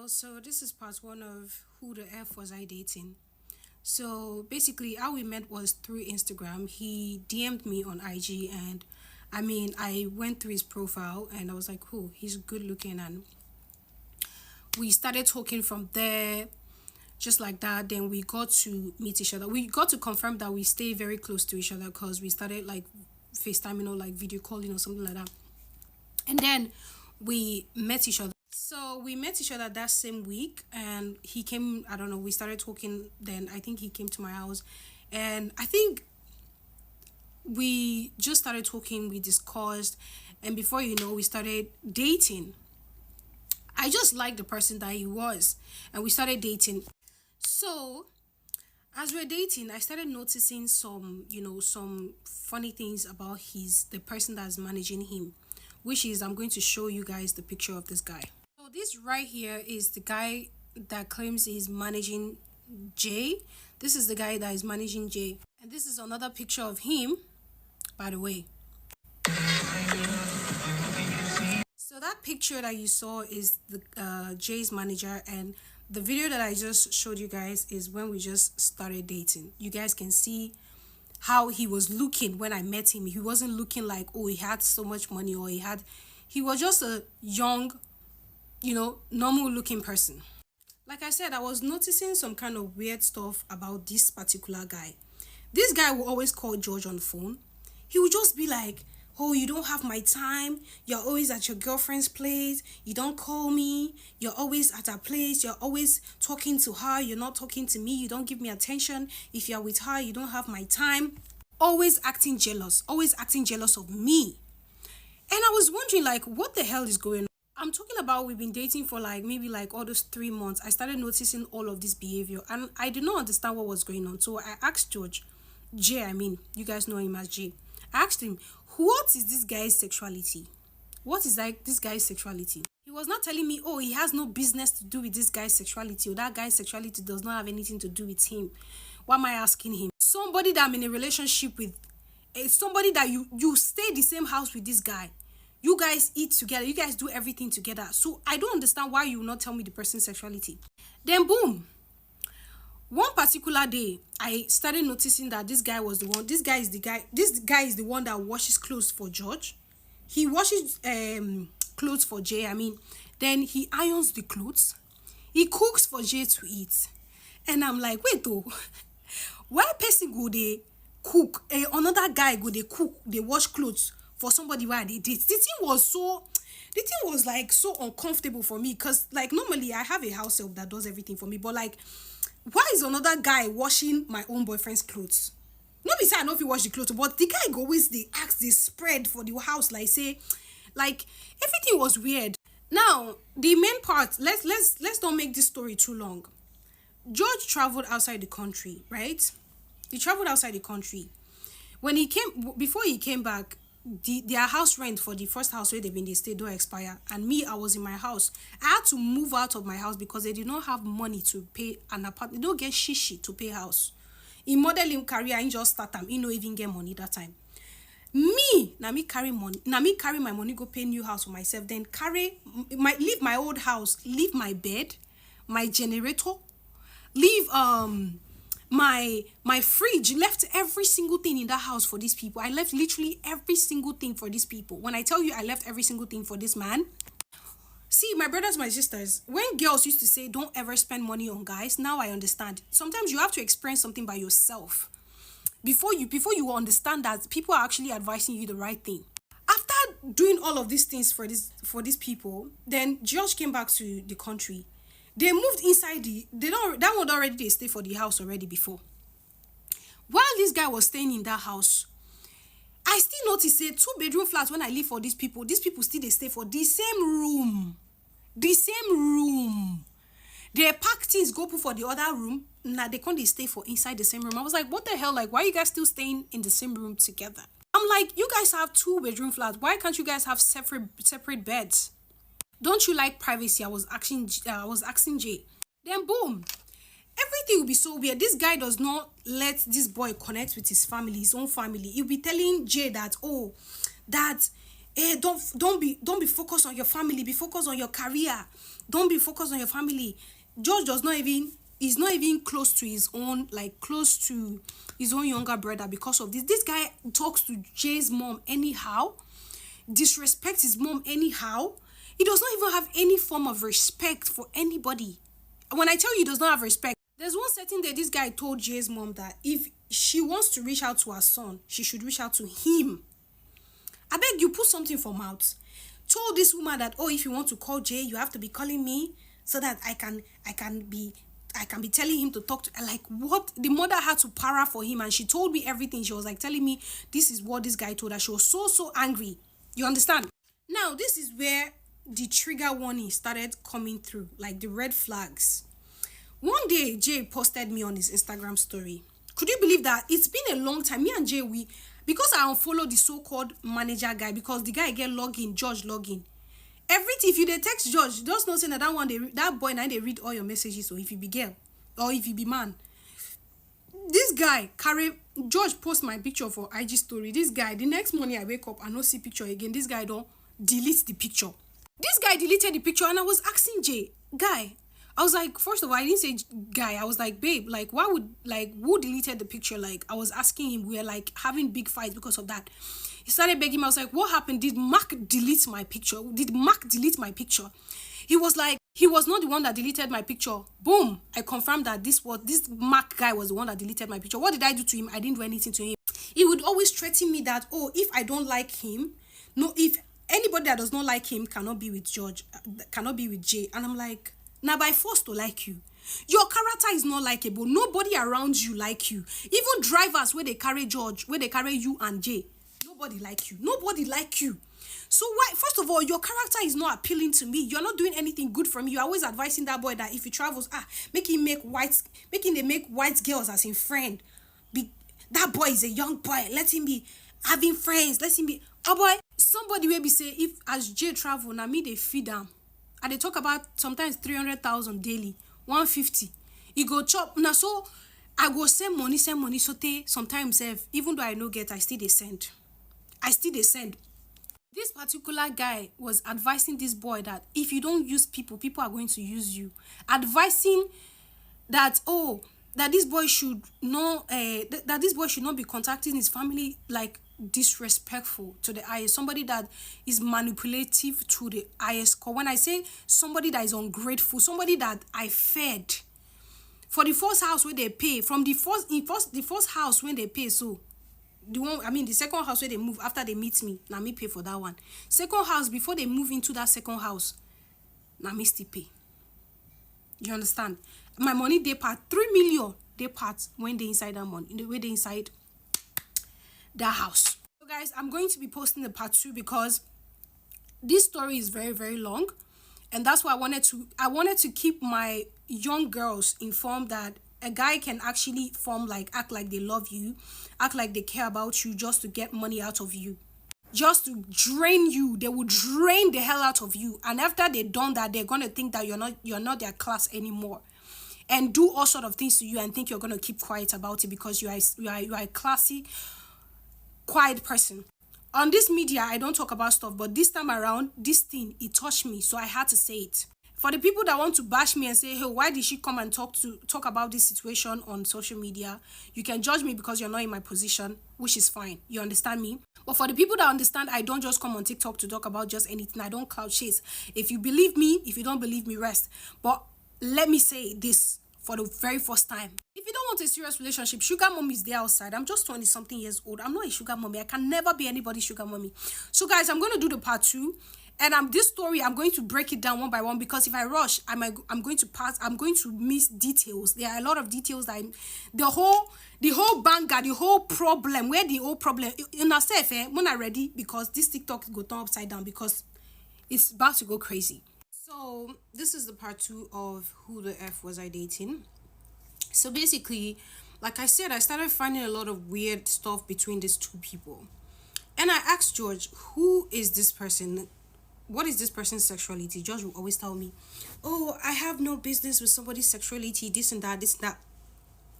So this is part one of who the F was I dating. So basically, how we met was through Instagram. He DM'd me on IG, and I went through his profile and I was like, "Cool, he's good looking." And we started talking from there, just like that. Then we got to meet each other. We got to confirm that we stay very close to each other because we started like FaceTime, like video calling or something like that. And then we met each other. So we met each other that same week, and he came. I don't know. We started talking. Then I think he came to my house, and I think we just started talking. We discussed, and before you know, we started dating. I just liked the person that he was, and we started dating. So as we're dating, I started noticing some funny things about the person that's managing him, which is I'm going to show you guys the picture of this guy. So this right here is the guy that claims he's managing Jay. This is the guy that is managing Jay. And this is another picture of him, by the way. So that picture that you saw is the Jay's manager, and the video that I just showed you guys is when we just started dating. You guys can see how he was looking when I met him. He wasn't looking like, oh, he had so much money, or he was just a young, normal looking person. Like I said, I was noticing some kind of weird stuff about this particular guy. This guy will always call George on the phone. He would just be like, oh, you don't have my time. You're always at your girlfriend's place. You don't call me. You're always at her place. You're always talking to her. You're not talking to me. You don't give me attention. If you're with her, you don't have my time. Always acting jealous. Always acting jealous of me. And I was wondering, like, what the hell is going on? I'm talking about we've been dating for maybe all those 3 months. I started noticing all of this behavior, and I did not understand what was going on. So I asked Jay, you guys know him as Jay. I asked him, what is this guy's sexuality? What is this guy's sexuality? He was not telling me, oh, he has no business to do with this guy's sexuality, or that guy's sexuality does not have anything to do with him. Why am I asking him? Somebody that I'm in a relationship with, somebody that you stay the same house with this guy. You guys eat together. You guys do everything together. So I don't understand why you will not tell me the person's sexuality. Then boom. One particular day, I started noticing that this guy was the one. This guy is the one that washes clothes for George. He washes clothes for Jay. Then he irons the clothes. He cooks for Jay to eat. And I'm like, wait though, why person go they cook? Another guy go they cook, they wash clothes for somebody while they date. The thing was so uncomfortable for me, because normally I have a house help that does everything for me, but why is another guy washing my own boyfriend's clothes? Not be say I know if he wash the clothes, but the guy go always they ask, they spread for the house, everything was weird. Now the main part, let's not make this story too long. George traveled outside the country, right? He traveled outside the country. Before he came back, their house rent for the first house where they stayed don't expire, and me, I was in my house. I had to move out of my house because they did not have money to pay an apartment. They don't get shishi to pay house. In modeling career, I just start time. No even get money that time. Me carry my money, go pay new house for myself, then leave my old house, leave my bed, my generator, leave my fridge, left every single thing in that house for these people. I left literally every single thing for these people. When I tell you I left every single thing for this man, see, my brothers, my sisters, when girls used to say don't ever spend money on guys, now I understand. Sometimes you have to experience something by yourself before you understand that people are actually advising you the right thing. After doing all of these things for these people, then George came back to the country. They moved inside that one already, they stay for the house already before. While this guy was staying in that house, I still noticed a 2-bedroom flat. When I live for these people still they stay for the same room. The same room. They pack things, go put for the other room. Now they can't stay for inside the same room. I was like, what the hell? Why are you guys still staying in the same room together? I'm like, you guys have 2-bedroom flats. Why can't you guys have separate beds? Don't you like privacy? I was asking Jay. Then boom, everything will be so weird. This guy does not let this boy connect with his family, his own family. He'll be telling Jay that, Don't be focused on your family, be focused on your career. Don't be focused on your family. George does not even is not even close to his own, like close to his own younger brother because of this guy talks to Jay's mom anyhow, disrespects his mom anyhow. He does not even have any form of respect for anybody. When I tell you he does not have respect, there's one certain day this guy told Jay's mom that if she wants to reach out to her son, she should reach out to him. I beg you, put something for mouth. Told this woman that, oh, if you want to call Jay, you have to be calling me so that I can be telling him to talk to, like, what? The mother had to para for him, and she told me everything. She was like telling me this is what this guy told her. She was so angry. You understand? Now this is where the trigger warning started coming through, like the red flags. One day Jay posted me on his Instagram story. Could you believe that? It's been a long time. Me and Jay, because I unfollowed the so-called manager guy, because the guy get login, George login. Everything, if you dey text George, just know say that one that boy now they read all your messages. So if you be girl or if you be man, this guy carry George post my picture for IG story. This guy, the next morning I wake up, I no see picture again. This guy don't delete the picture. This guy deleted the picture, and I was asking Jay, guy, I was like, first of all, I didn't say guy. I was like, babe, like, why would, like, who deleted the picture? Like, I was asking him. We were like having big fights because of that. He started begging me. I was like, what happened? Did Mark delete my picture? Did Mark delete my picture? He was like, he was not the one that deleted my picture. Boom. I confirmed that this Mark guy was the one that deleted my picture. What did I do to him? I didn't do anything to him. He would always threaten me that, oh, if I don't like him, no, if anybody that does not like him cannot be with George, cannot be with Jay. And I'm like, now by force to like you. Your character is not likable. Nobody around you like you. Even drivers where they carry George, where they carry you and Jay, nobody like you. Nobody like you. So why, first of all, your character is not appealing to me. You're not doing anything good for me. You're always advising that boy that if he travels, making them make white girls as in friend. That boy is a young boy. Let him be having friends. Let him be. Oh boy, somebody will be say if as Jay travel, now me they feed them. And they talk about sometimes 300,000 daily, 150. He go chop. Now so I go send money, so sometimes even though I no get, I still they send. This particular guy was advising this boy that if you don't use people, people are going to use you. Advising that, oh, that this boy should not that this boy should not be contacting his family, like disrespectful to the highest, somebody that is manipulative to the highest core. When I say somebody that is ungrateful, somebody that I fed for the first house where they pay, from the first house when they pay, so the second house where they move after they meet me, now me pay for that one. Second house, before they move into that second house, now me still pay. You understand? My money they part 3 million. They part when they inside that money, in the way they inside that house. So guys, I'm going to be posting the part 2 because this story is very, very long, and that's why I wanted to keep my young girls informed that a guy can actually act like they love you, act like they care about you just to get money out of you, just to drain you. They will drain the hell out of you, and after they've done that, they're gonna think that you're not their class anymore, and do all sort of things to you and think you're gonna keep quiet about it because you are a classy, quiet person. On this media, I don't talk about stuff, but this time around, this thing, it touched me, so I had to say it. For the people that want to bash me and say, hey, why did she come and talk about this situation on social media? You can judge me because you're not in my position, which is fine. You understand me? But for the people that understand, I don't just come on TikTok to talk about just anything. I don't cloud chase. If you believe me, if you don't believe me, rest. But let me say this for the very first time. If you don't want a serious relationship, sugar mommy is there outside. I'm just 20-something years old. I'm not a sugar mommy. I can never be anybody's sugar mommy. So guys, I'm going to do the part 2. And this story, I'm going to break it down one by one, because if I rush, I'm going to miss details. There are a lot of details that the whole banger, the whole problem, in ourselves, when I'm ready, because this TikTok go turn upside down because it's about to go crazy. So this is the part 2 of Who the F Was I Dating? So basically, like I said, I started finding a lot of weird stuff between these two people. And I asked George, who is this person? What is this person's sexuality? George will always tell me, oh, I have no business with somebody's sexuality, this and that.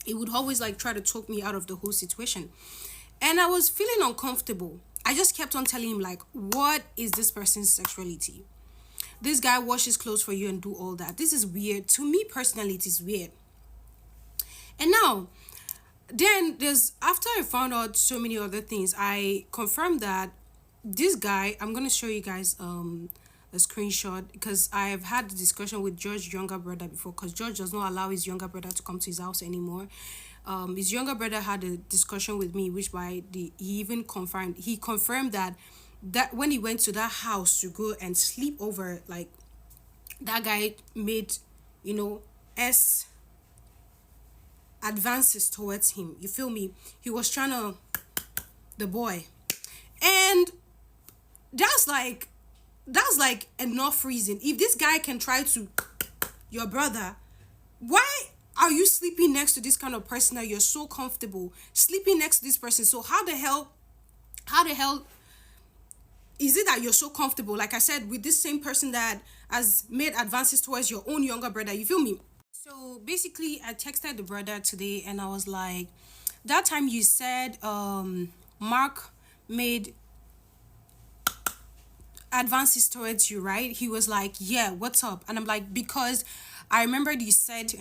It would always like try to talk me out of the whole situation. And I was feeling uncomfortable. I just kept on telling him, like, what is this person's sexuality? This guy washes clothes for you and do all that. This is weird. To me personally, it is weird. And now, then there's, after I found out so many other things, I confirmed that this guy, I'm gonna show you guys a screenshot, because I've had the discussion with George's younger brother before, because George does not allow his younger brother to come to his house anymore. His younger brother had a discussion with me, which by he even confirmed that when he went to that house to go and sleep over, like, that guy made, you know, s advances towards him. You feel me? He was trying to the boy, and that's like enough reason. If this guy can try to your brother, why are you sleeping next to this kind of person that you're so comfortable sleeping next to this person? So how the hell is it that you're so comfortable, like I said, with this same person that has made advances towards your own younger brother? You feel me? So basically, I texted the brother today and I was like, that time you said Mark made advances towards you, right? He was like, yeah, what's up? And I'm like, because I remembered you said,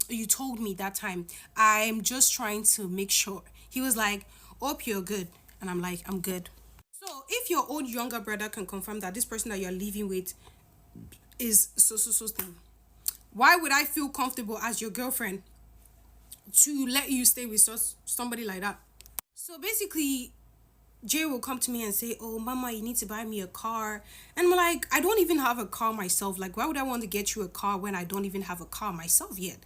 you told me that time, I'm just trying to make sure. He was like, hope you're good. And I'm like, I'm good. So if your own younger brother can confirm that this person that you're living with is so thing, why would I feel comfortable as your girlfriend to let you stay with somebody like that? So basically, Jay will come to me and say, oh, mama, you need to buy me a car. And I'm like, I don't even have a car myself. Like, why would I want to get you a car when I don't even have a car myself yet?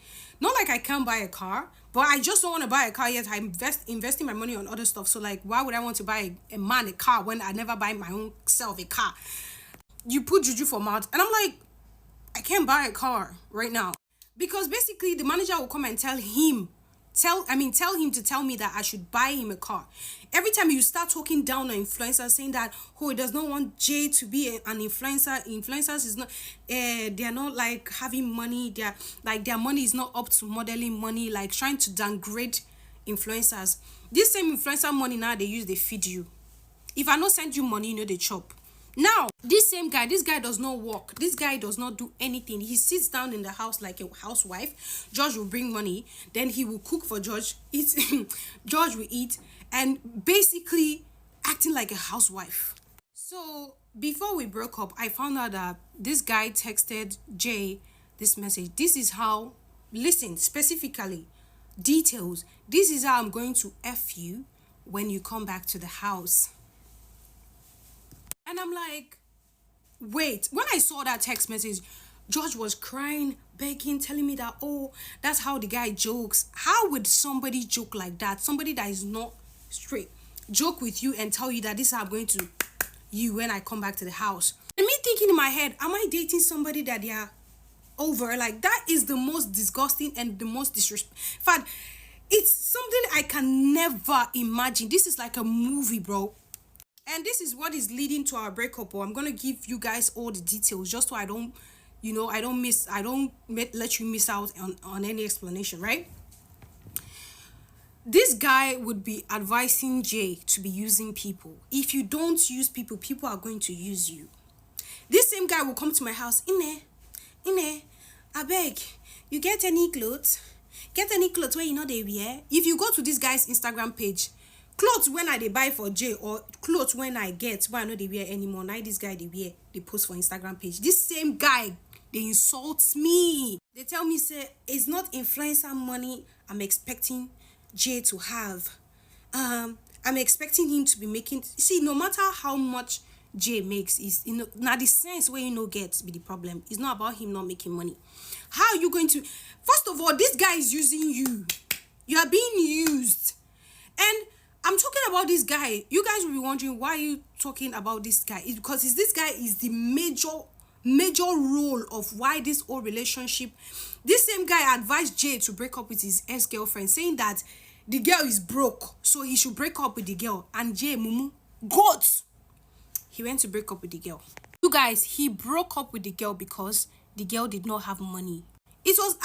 Not like I can't buy a car, but I just don't want to buy a car yet. I'm investing my money on other stuff. So, like, why would I want to buy a man a car when I never buy my own self a car? You put juju for mouth. And I'm like, I can't buy a car right now. Because basically, the manager will come and tell him to tell me that I should buy him a car. Every time you start talking down on influencers, saying that, oh, he does not want Jay to be an influencer. Influencers is not, they're not like having money. They're like, their money is not up to modeling money, like trying to downgrade influencers. This same influencer money now they feed you. If I not send you money, you know they chop. Now, this guy does not work. This guy does not do anything. He sits down in the house like a housewife. George will bring money. Then he will cook for George. George will eat. And basically acting like a housewife. So, before we broke up, I found out that this guy texted Jay this message. This is how, listen, specifically, details. This is how I'm going to F you when you come back to the house. And I'm like, wait, when I saw that text message, George was crying, begging, telling me that, oh, that's how the guy jokes. How would somebody joke like that? Somebody that is not straight joke with you and tell you that this is how I'm going to you when I come back to the house. And me thinking in my head, am I dating somebody that they are over? Like, that is the most disgusting and the most disrespectful. In fact, it's something I can never imagine. This is like a movie, bro. And this is what is leading to our breakup. Or I'm gonna give you guys all the details just so I don't let you miss out on any explanation, right? This guy would be advising Jay to be using people. If you don't use people, people are going to use you. This same guy will come to my house. Ine, I beg, you get any clothes? Get any clothes where you know they wear? If you go to this guy's Instagram page, clothes when I they buy for Jay or clothes when I get where I know they wear anymore. Now this guy they wear, they post for Instagram page. This same guy, they insult me. They tell me, say, it's not influencer money I'm expecting Jay to have. I'm expecting him to be making, see, no matter how much Jay makes, is now the sense where gets be the problem. It's not about him not making money. How are you going to, first of all, this guy is using you. You are being used. And I'm talking about this guy. You guys will be wondering, why are you talking about this guy? It's because this guy is the major role of why this whole relationship. This same guy advised Jay to break up with his ex-girlfriend, saying that the girl is broke, so he should break up with the girl. And Jay Mumu got, he went to break up with the girl. You guys, he broke up with the girl because the girl did not have money. It was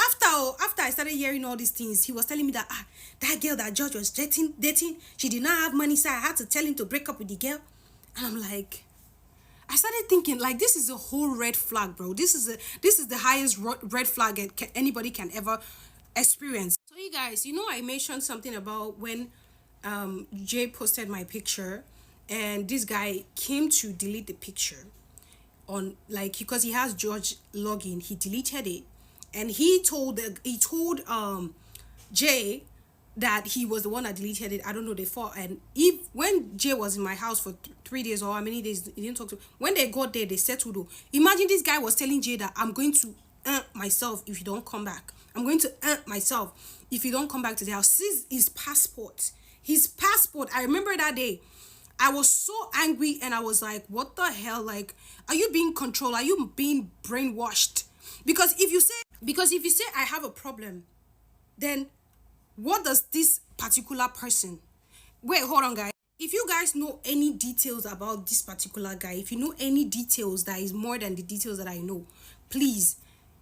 after I started hearing all these things, he was telling me that that girl that George was dating, she did not have money, so I had to tell him to break up with the girl. And I'm like, I started thinking like this is a whole red flag, bro. This is the highest red flag anybody can ever experience. So you guys, I mentioned something about when Jay posted my picture, and this guy came to delete the picture on, like, because he has George login, he deleted it, and he told Jay that he was the one that deleted it. I don't know, they fought. And if when Jay was in my house for 3 days or how many days he didn't talk to, when they got there, they settled. Though, imagine this guy was telling Jay that I'm going to myself if you don't come back. I'm going to myself if you don't come back to the house. Seize his passport. His passport. I remember that day. I was so angry, and I was like, what the hell? Like, are you being controlled? Are you being brainwashed? Because if you say I have a problem, then what does this particular person, wait, hold on, guys, if you guys know any details about this particular guy, if you know any details that is more than the details that I know, please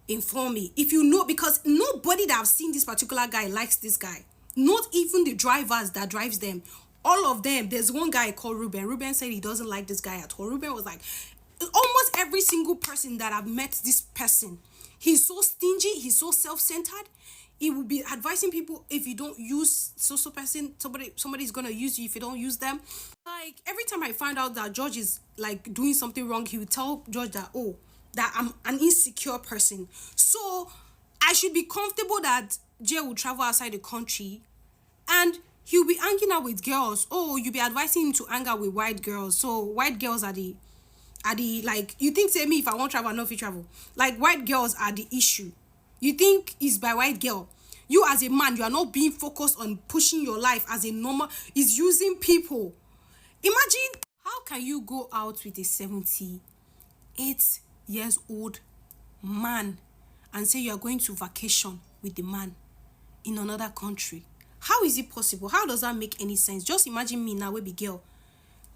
inform me. If you know, because nobody that I've seen this particular guy likes this guy, not even the drivers that drives them, all of them. There's one guy called Ruben said he doesn't like this guy at all. Ruben was like, almost every single person that I've met this person, he's so stingy, he's so self-centered. He will be advising people, if you don't use so person, somebody's gonna use you if you don't use them. Like, every time I find out that George is like doing something wrong, he would tell George that, oh, that I'm an insecure person, so I should be comfortable that Jay will travel outside the country and he'll be hanging out with girls. Oh, you'll be advising him to hang out with white girls. So white girls are the like, you think, say me, if I want travel, I know if you travel. Like, white girls are the issue. You think it's by white girl. You as a man, you are not being focused on pushing your life as a normal, is using people. Imagine, how can you go out with a 78 years old man and say you are going to vacation with the man in another country? How is it possible? How does that make any sense? Just imagine me now, we be girl.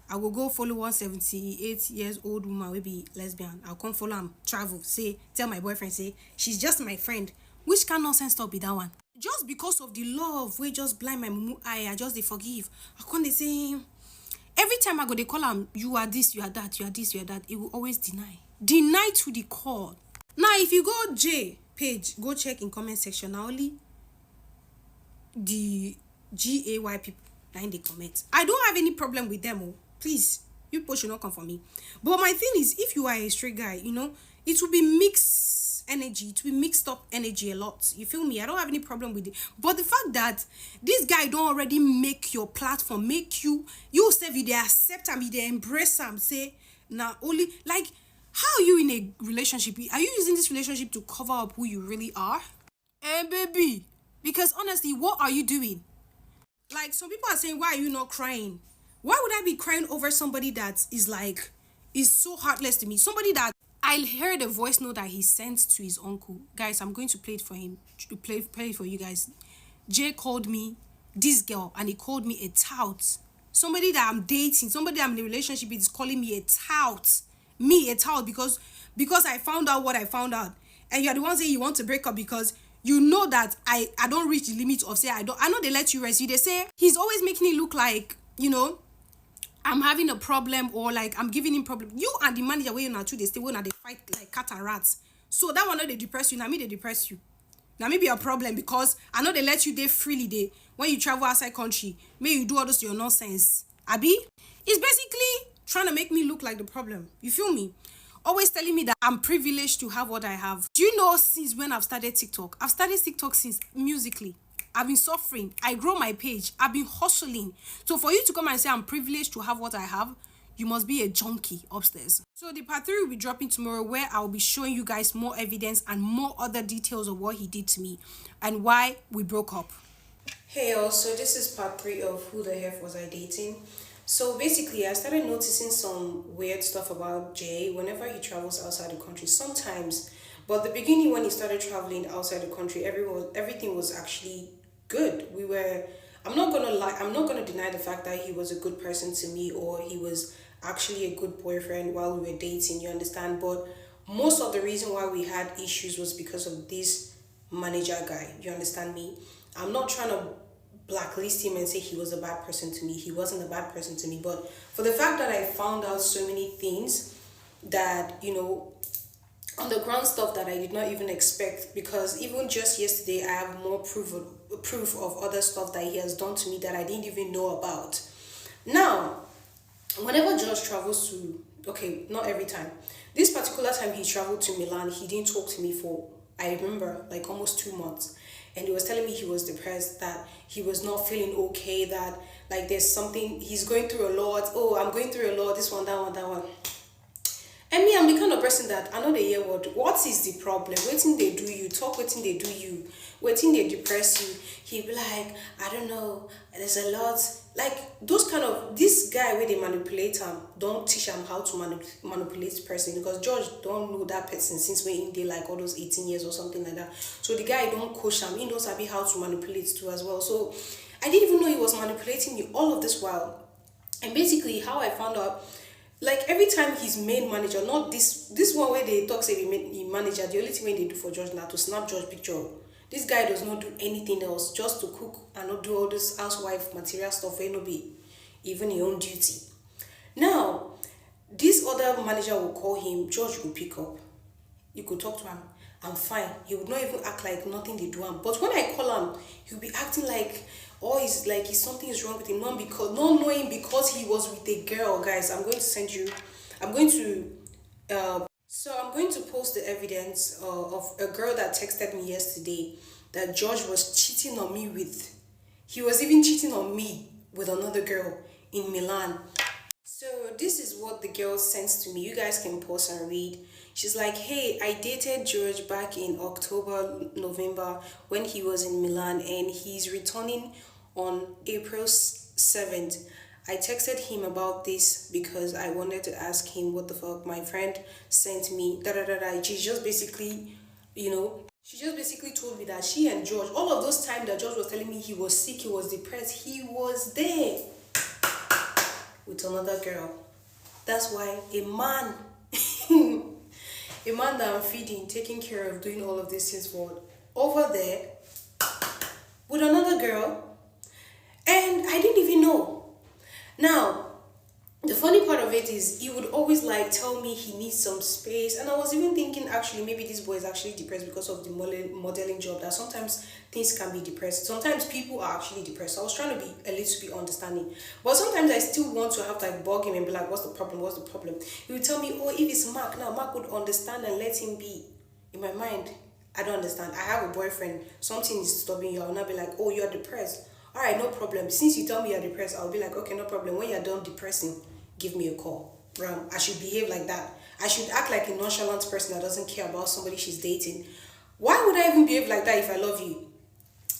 I will go follow 178 years old woman, will be lesbian. I'll come follow him, travel, say, tell my boyfriend, say, she's just my friend. Which kind of nonsense stop be that one? Just because of the love, we just blind my mumu eye, I just they forgive. I can't they say, every time I go, they call him, you are this, you are that, you are this, you are that. It will always deny. Deny to the core. Now, if you go J page, go check in comment section. Now only the GAY people in the comments. I don't have any problem with them. Oh, please, you people should not come for me. But my thing is, if you are a straight guy, it will be mixed energy. It will be mixed up energy a lot. You feel me? I don't have any problem with it. But the fact that this guy don't already make your platform, make you say they accept him, they embrace him, say, now only, like, how are you in a relationship? Are you using this relationship to cover up who you really are? Baby. Because honestly, what are you doing? Like, some people are saying, why are you not crying? Why would I be crying over somebody that is so heartless to me? Somebody that I heard a voice note that he sent to his uncle. Guys, I'm going to play it for him. Play it for you guys. Jay called me this girl, and he called me a tout. Somebody that I'm dating, somebody I'm in a relationship with is calling me a tout. Me, a tout, because I found out what I found out. And you're the one saying you want to break up because you know that I don't reach the limit of say I know they let you rest. They say he's always making it look like, I'm having a problem, or like I'm giving him problem. You and the manager where you now two, they stay when they fight like cat and rats. So that one, they depress you. Now me, they depress you. Now maybe a problem because I know they let you there freely. They when you travel outside country, may you do all this your nonsense. Abi, it's basically trying to make me look like the problem. You feel me? Always telling me that I'm privileged to have what I have. Do you know, since when I've started TikTok? I've started TikTok since Musically. I've been suffering. I grow my page. I've been hustling. So for you to come and say I'm privileged to have what I have, you must be a junkie upstairs. So the part 3 will be dropping tomorrow, where I'll be showing you guys more evidence and more other details of what he did to me and why we broke up. Hey y'all, so this is part 3 of Who the Heck Was I Dating? So basically, I started noticing some weird stuff about Jay whenever he travels outside the country. Sometimes, but the beginning when he started traveling outside the country, everything was actually good. I'm not gonna deny the fact that he was a good person to me, or he was actually a good boyfriend while we were dating, you understand? But most of the reason why we had issues was because of this manager guy, you understand me? I'm not trying to blacklist him and say he was a bad person to me. He wasn't a bad person to me. But for the fact that I found out so many things that, underground stuff that I did not even expect, because even just yesterday I have more proof of other stuff that he has done to me that I didn't even know about. Now, whenever George travels to, okay, not every time, this particular time he traveled to Milan, he didn't talk to me for, I remember, like almost 2 months. And he was telling me he was depressed, that he was not feeling okay, that like there's something, he's going through a lot. Oh, I'm going through a lot, this one, that one, that one. And me, I'm the kind of person that I know they hear what is the problem? Waiting they do you, talk waiting they do you, waiting they depress you. He be like, I don't know, there's a lot. Like those kind of, this guy where they manipulate him, don't teach him how to manipulate person, because George don't know that person since when they like all those 18 years or something like that. So the guy don't coach him, he knows how to manipulate too as well. So I didn't even know he was manipulating you all of this while. And basically how I found out, like every time his main manager, not this one where they talk say he manager, the only thing when they do for George now to snap George picture. This guy does not do anything else, just to cook and not do all this housewife material stuff where no be even his own duty. Now, this other manager will call him, George will pick up. You could talk to him, I'm fine. He would not even act like nothing they do him. But when I call him, he'll be acting like, oh, he's like something is wrong with him, not knowing because he was with a girl. Guys, I'm going to send you, I'm going to I'm going to post the evidence of a girl that texted me yesterday that George was cheating on me with. He was even cheating on me with another girl in Milan. So this is what the girl sends to me. You guys can pause and read. She's like, hey, I dated George back in October, November when he was in Milan, and he's returning on April 7th. I texted him about this because I wanted to ask him what the fuck my friend sent me. She just basically, she just basically told me that she and George, all of those times that George was telling me he was sick, he was depressed, he was there with another girl. That's why a man, a man that I'm feeding, taking care of, doing all of these things for, over there with another girl, and I didn't even know. Now, the funny part of it is he would always like tell me he needs some space, and I was even thinking actually maybe this boy is actually depressed because of the modeling job, that sometimes things can be depressed, sometimes people are actually depressed. So I was trying to be a little bit understanding, but sometimes I still want to have to like bug him and be like, what's the problem? He would tell me, oh, if it's Mark, now Mark would understand and let him be. In my mind, I don't understand. I have a boyfriend, something is stopping you. I'll not be like, oh, you're depressed. All right, no problem. Since you tell me you're depressed, I'll be like, okay, no problem. When you're done depressing, give me a call. Bro, I should behave like that. I should act like a nonchalant person that doesn't care about somebody she's dating. Why would I even behave like that if I love you?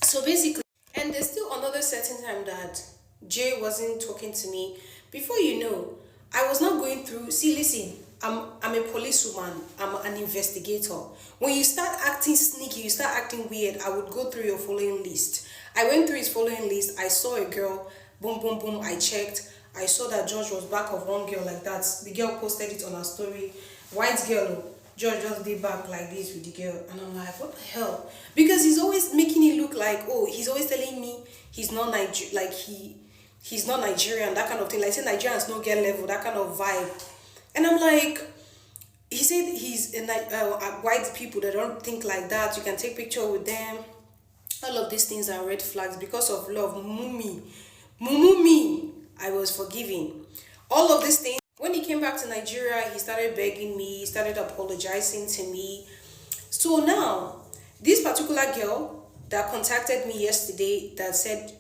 So basically, and there's still another certain time that Jay wasn't talking to me. Before you know, I was not going through, see, listen, I'm a policewoman, I'm an investigator. When you start acting sneaky, you start acting weird, I would go through your following list. I went through his following list. I saw a girl, boom, boom, boom. I checked. I saw that George was back of one girl like that. The girl posted it on her story. White girl, George just did back like this with the girl. And I'm like, what the hell? Because he's always making it look like, oh, he's always telling me he's not he's not Nigerian, that kind of thing. Like, say Nigerians no get level, that kind of vibe. And I'm like, he said he's in white people that don't think like that. You can take picture with them. All of these things are red flags because of love. Mumumi, I was forgiving. All of these things. When he came back to Nigeria, he started begging me, he started apologizing to me. So now, this particular girl that contacted me yesterday that said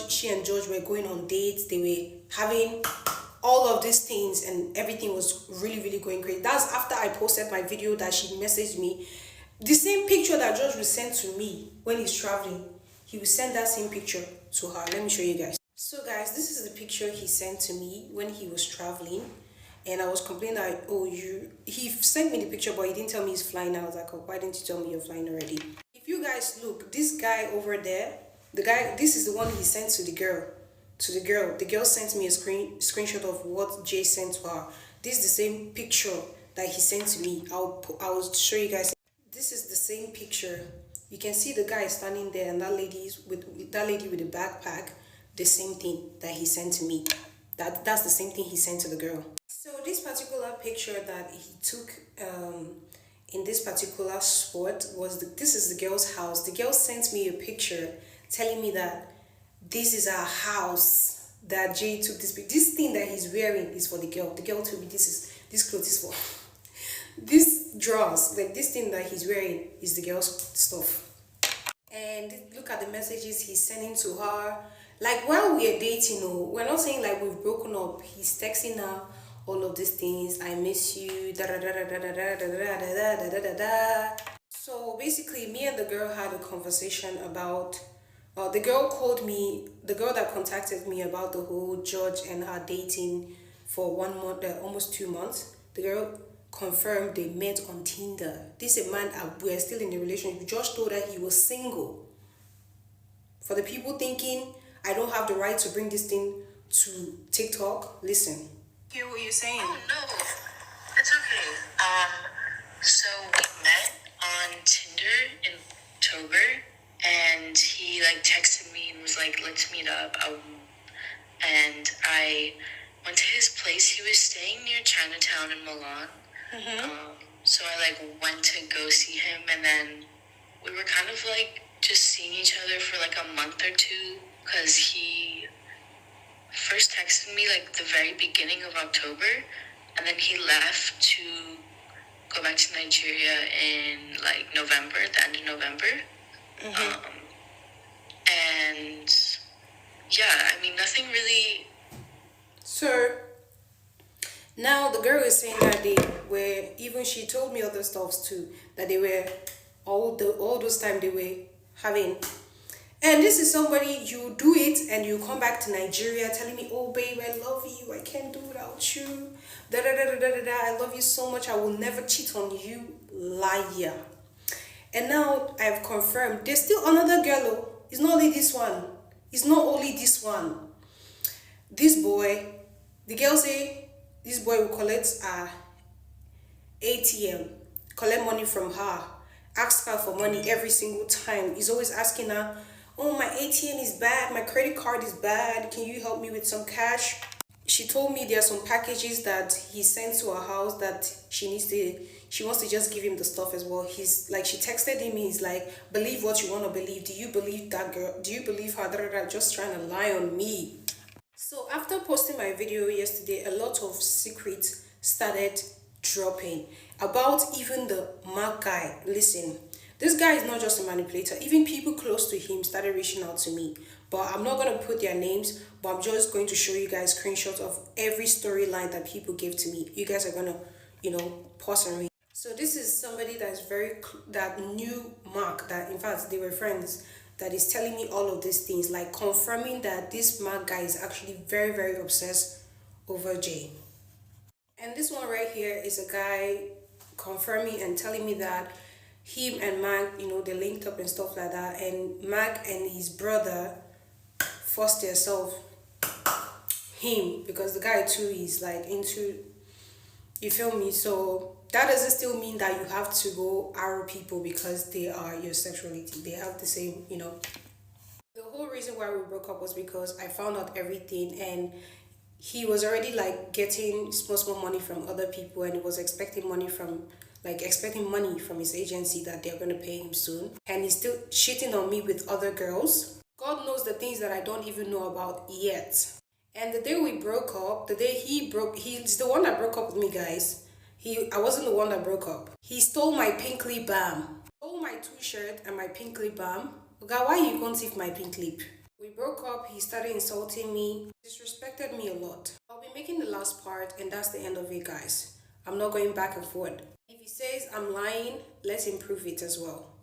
she and George were going on dates, they were having all of these things and everything was really, really going great. That's after I posted my video that she messaged me. The same picture that George will send to me when he's traveling, he will send that same picture to her. Let me show you guys. So guys, this is the picture he sent to me when he was traveling. And I was complaining that, he sent me the picture, but he didn't tell me he's flying. I was like, oh, why didn't you tell me you're flying already? If you guys look, this guy over there, this is the one he sent to the girl. The girl sent me a screenshot of what Jay sent to her. This is the same picture that he sent to me. I'll show you guys. This is the same picture You can see the guy standing there, and that lady with the backpack. The same thing that he sent to me. That's the same thing he sent to the girl. So this particular picture that he took in this particular spot was this is the girl's house. The girl sent me a picture telling me that this is our house that Jay took this thing that he's wearing is for the girl. The girl told me this clothes is for this drawers, like this thing that he's wearing is the girl's stuff. And look at the messages he's sending to her. Like while we're dating, no, we're not saying like we've broken up. He's texting her all of these things. I miss you. Da da da da da da da da da da da da da. So basically, me and the girl had a conversation about. The girl called me. The girl that contacted me about the whole George and her dating for 1 month, almost 2 months. The girl confirmed they met on Tinder. This is a man. We're still in the relationship. George told her he was single. For the people thinking I don't have the right to bring this thing to TikTok, listen. Hear what you're saying. Oh no, it's okay. So we met on Tinder in October, and he like texted me and was like, "Let's meet up." And I went to his place. He was staying near Chinatown in Milan. So I like went to go see him, and then we were kind of like just seeing each other for like a month or two, because he first texted me like the very beginning of October, and then he left to go back to Nigeria in like November, the end of November. And yeah, I mean, nothing really. So now the girl is saying that they were, even she told me other stuffs too, that they were all those time they were having. And this is somebody, you do it and you come back to Nigeria telling me, oh babe, I love you, I can't do without you, da da da da da da, I love you so much, I will never cheat on you, liar. And now I've confirmed there's still another girl. It's not only this one. It's not only this one. This boy, the girl say this boy will collect ATM, collect money from her, ask her for money every single time. He's always asking her, oh, my ATM is bad, my credit card is bad, can you help me with some cash? She told me there are some packages that he sent to her house that she wants to just give him the stuff as well. He's like, she texted him, he's like, believe what you want to believe. Do you believe that girl? Do you believe her? Just trying to lie on me. So after posting my video yesterday, a lot of secrets started dropping about even the Mark guy. Listen, this guy is not just a manipulator. Even people close to him started reaching out to me. But I'm not going to put their names, but I'm just going to show you guys screenshots of every storyline that people give to me. You guys are going to, pause and read. So this is somebody that knew Mark, that in fact they were friends, that is telling me all of these things, like confirming that this Mark guy is actually very, very obsessed over Jay. And this one right here is a guy confirming and telling me that him and Mark, they linked up and stuff like that. And Mark and his brother forced themselves him, because the guy too is like into, you feel me? So that doesn't still mean that you have to go arrow people because they are your sexuality. They have the same, The whole reason why we broke up was because I found out everything, and he was already like getting small money from other people, and he was expecting money from his agency that they're going to pay him soon. And he's still cheating on me with other girls. God knows the things that I don't even know about yet. And the day we broke up, the day he's the one that broke up with me, guys. I wasn't the one that broke up. He stole my pink lip balm. Stole my 2-shirt and my pink lip balm. God, why you can't see my pink lip? We broke up, he started insulting me, disrespected me a lot. I'll be making the last part, and that's the end of it, guys. I'm not going back and forth. If he says I'm lying, let's improve it as well.